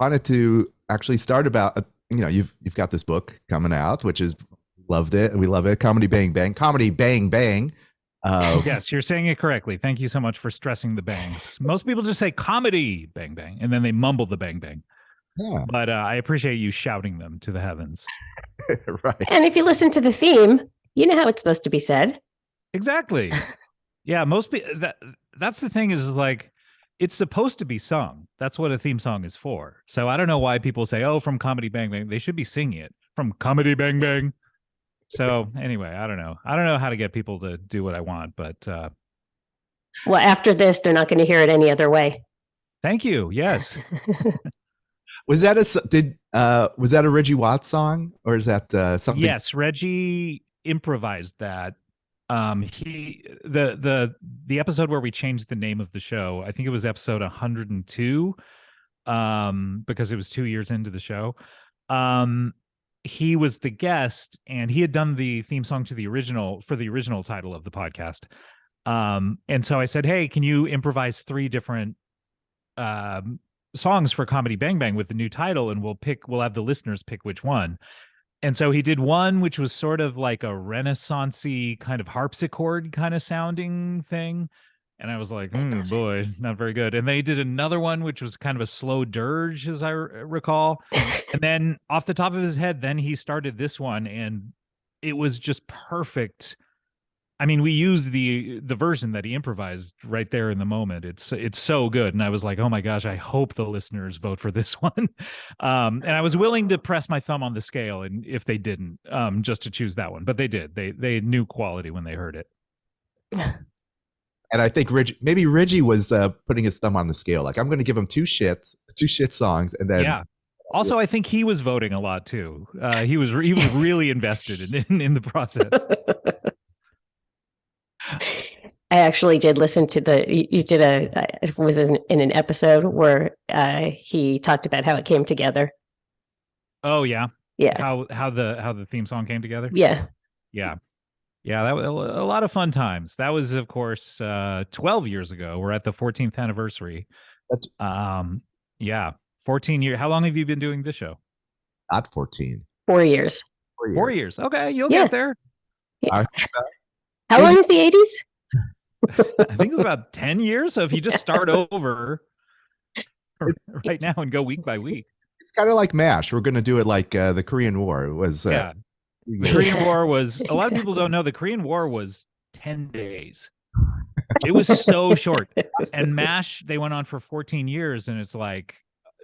wanted to actually start about you've got this book coming out, which is loved it. We love it. Comedy Bang Bang. Comedy Bang Bang. Yes, you're saying it correctly. Thank you so much for stressing the bangs. Most people just say comedy bang bang and then they mumble the bang bang. Yeah. But I appreciate you shouting them to the heavens. Right. And if you listen to the theme, you know how it's supposed to be said. Exactly. Yeah, most people that's the thing is like it's supposed to be sung. That's what a theme song is for. So I don't know why people say, "Oh, from Comedy Bang Bang." They should be singing it from Comedy Bang Bang. So anyway, I don't know. I don't know how to get people to do what I want, but Well, after this, they're not going to hear it any other way. thank you. Yes. Was that a Reggie Watts song, or is that something? Yes, Reggie improvised that. He the episode where we changed the name of the show, I think it was episode 102, because it was 2 years into the show. He was the guest and he had done the theme song to the original title of the podcast. And so I said, "Hey, can you improvise three different songs for Comedy Bang Bang with the new title, and we'll have the listeners pick which one." And so he did one which was sort of like a renaissance-y kind of harpsichord kind of sounding thing. And I was like, boy, not very good. And then he did another one which was kind of a slow dirge, as I recall. And then off the top of his head, then he started this one, and it was just perfect. I mean, we used the version that he improvised right there in the moment. It's so good, and I was like, oh my gosh, I hope the listeners vote for this one. And I was willing to press my thumb on the scale, and if they didn't, just to choose that one, but they did. They knew quality when they heard it. And I think Reggie was putting his thumb on the scale. Like, I'm going to give him two shit songs, and then Yeah. Also, I think he was voting a lot too. He was really invested in the process. I actually did listen to you did it was in an episode where he talked about how it came together. Oh yeah. Yeah. How the theme song came together? Yeah. Yeah. Yeah, that was a lot of fun times. That was, of course, 12 years ago. We're at the 14th anniversary. That's yeah, 14 years. How long have you been doing this show? not 14. 4 years. 4 years. Okay, you'll Yeah. get there. How long is the 80s? I think it was about 10 years. So if you just start over right now and go week by week. It's kind of like MASH. We're going to do it like the Korean War. It was Yeah. The Korean War was, a lot of people don't know, the Korean War was 10 days. It was so short. And MASH, they went on for 14 years. And it's like,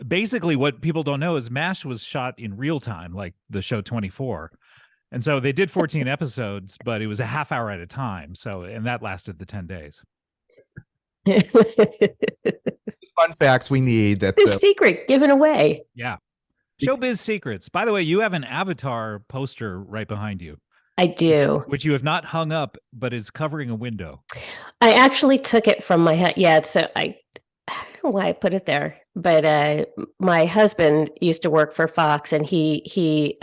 basically what people don't know is MASH was shot in real time, like the show 24. And so they did 14 episodes, but it was a half hour at a time. So, and that lasted the 10 days. Fun facts we need. That the secret given away. Yeah. Showbiz secrets. By the way, you have an Avatar poster right behind you. I do. Which you have not hung up, but is covering a window. I actually took it from my head. Yeah, so I don't know why I put it there, but my husband used to work for Fox, and he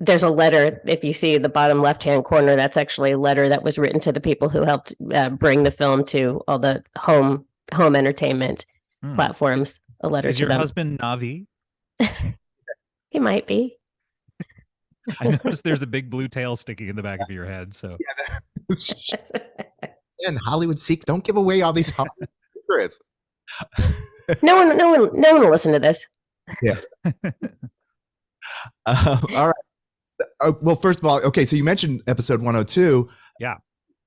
there's a letter, if you see the bottom left-hand corner, that's actually a letter that was written to the people who helped bring the film to all the home entertainment platforms. A letter is to your them. Husband Navi? He might be. I noticed there's a big blue tail sticking in the back of your head. So, and Hollywood don't give away all these Hollywood secrets. No one will listen to this. Yeah. All right. Well, first of all, okay. So you mentioned episode 102. Yeah.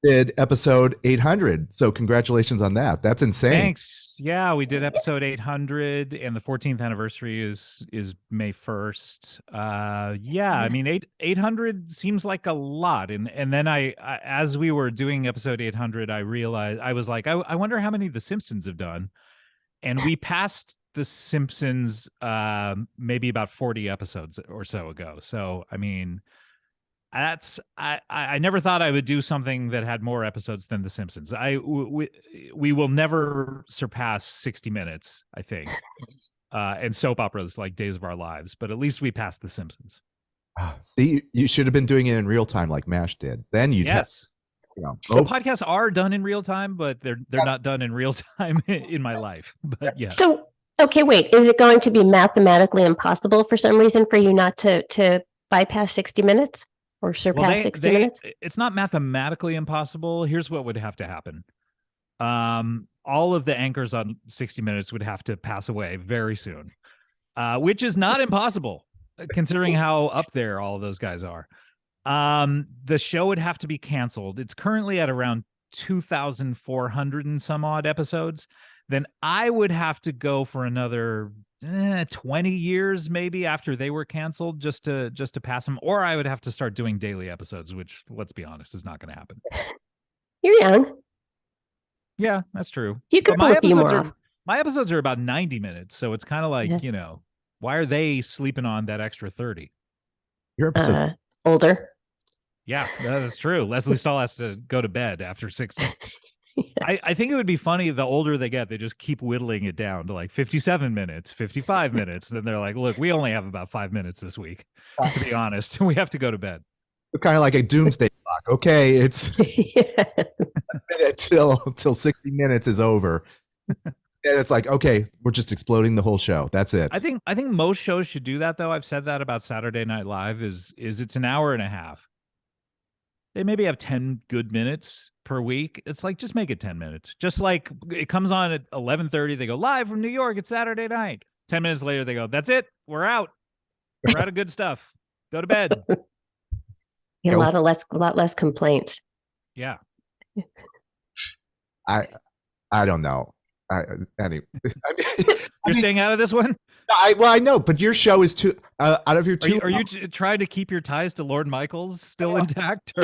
Did episode 800. So congratulations on that. That's insane. Thanks. Yeah, we did episode 800, and the 14th anniversary is May 1st. Yeah, I mean 800 seems like a lot, and then I as we were doing episode 800, I realized, I was like, I wonder how many The Simpsons have done, and we passed The Simpsons maybe about 40 episodes or so ago. So I mean, I never thought I would do something that had more episodes than The Simpsons. We will never surpass 60 minutes, I think, and soap operas like Days of Our Lives, but at least we passed The Simpsons. See, you should have been doing it in real time like MASH did. Then you'd So podcasts are done in real time, but they're not done in real time in my life. But yeah. So Okay, wait. Is it going to be mathematically impossible for some reason for you not to bypass 60 minutes or surpass 60 minutes? It's not mathematically impossible. Here's what would have to happen. All of the anchors on 60 Minutes would have to pass away very soon, which is not impossible considering how up there all of those guys are. The show would have to be canceled. It's currently at around 2,400 and some odd episodes. Then I would have to go for another 20 years maybe after they were canceled just to pass them, or I would have to start doing daily episodes, which, let's be honest, is not going to happen. You're young. Yeah, that's true. You could But pull a few more off. my episodes are about 90 minutes, so it's kind of like, why are they sleeping on that extra 30? Your episode Older. Yeah, that is true. Leslie Stahl has to go to bed after 60. I think it would be funny, the older they get, they just keep whittling it down to like 57 minutes, 55 minutes. Then they're like, look, we only have about 5 minutes this week, to be honest. We have to go to bed. kind of like a doomsday clock. Okay, it's a minute till 60 minutes is over. And it's like, okay, we're just exploding the whole show. That's it. I think most shows should do that, though. I've said that about Saturday Night Live is it's an hour and a half. They maybe have 10 good minutes per week. It's like, just make it 10 minutes. Just like it comes on at 11:30. They go live from New York. It's Saturday night. 10 minutes later, they go, that's it. We're out. We're out of good stuff. Go to bed. A lot less complaints. Yeah. I don't know. Anyway, You're staying out of this one? I know, but your show is too out of your two. Are you trying to keep your ties to Lord Michaels still intact? Or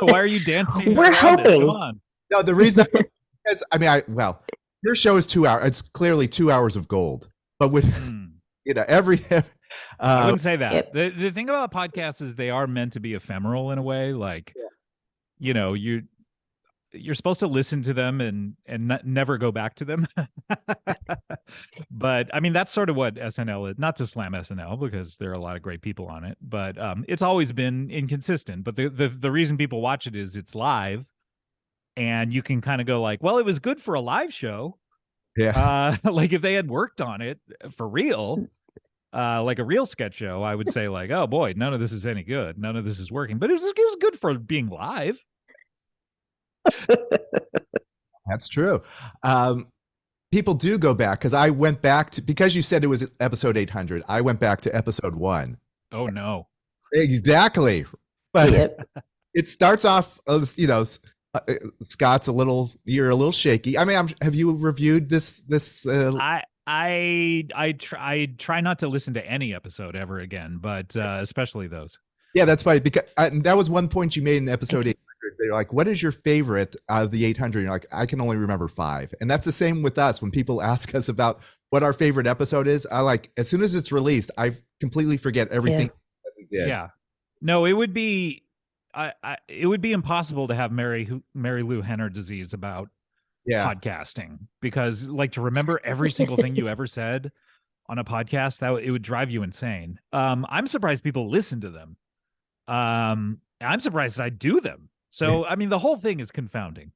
why are you dancing? We're hoping. Come on. No, the reason is, your show is 2 hours. It's clearly 2 hours of gold. But with every I wouldn't say that. Yep. The thing about podcasts is they are meant to be ephemeral in a way. Like, you're supposed to listen to them and never go back to them. But I mean, that's sort of what SNL is. Not to slam SNL, because there are a lot of great people on it, but it's always been inconsistent. But the reason people watch it is it's live, and you can kind of go like, well, it was good for a live show. Yeah. Like if they had worked on it for real, like a real sketch show, I would say like, oh boy, none of this is any good. None of this is working. But it was good for being live. That's true. People do go back, because I went back to, because you said it was episode 800. I went back to episode 1. Oh no! Exactly, but it starts off. Scott's you're a little shaky. I mean, have you reviewed this? I try not to listen to any episode ever again, but especially those. Yeah, that's funny, because that was one point you made in episode 800. They're like, what is your favorite out of the 800? You're like, I can only remember 5. And that's the same with us. When people ask us about what our favorite episode is, as soon as it's released, I completely forget everything that we did. Yeah. No, it would be it would be impossible to have Mary Lou Henner disease about podcasting, because like to remember every single thing you ever said on a podcast, it would drive you insane. I'm surprised people listen to them. I'm surprised I do them. So, I mean, the whole thing is confounding.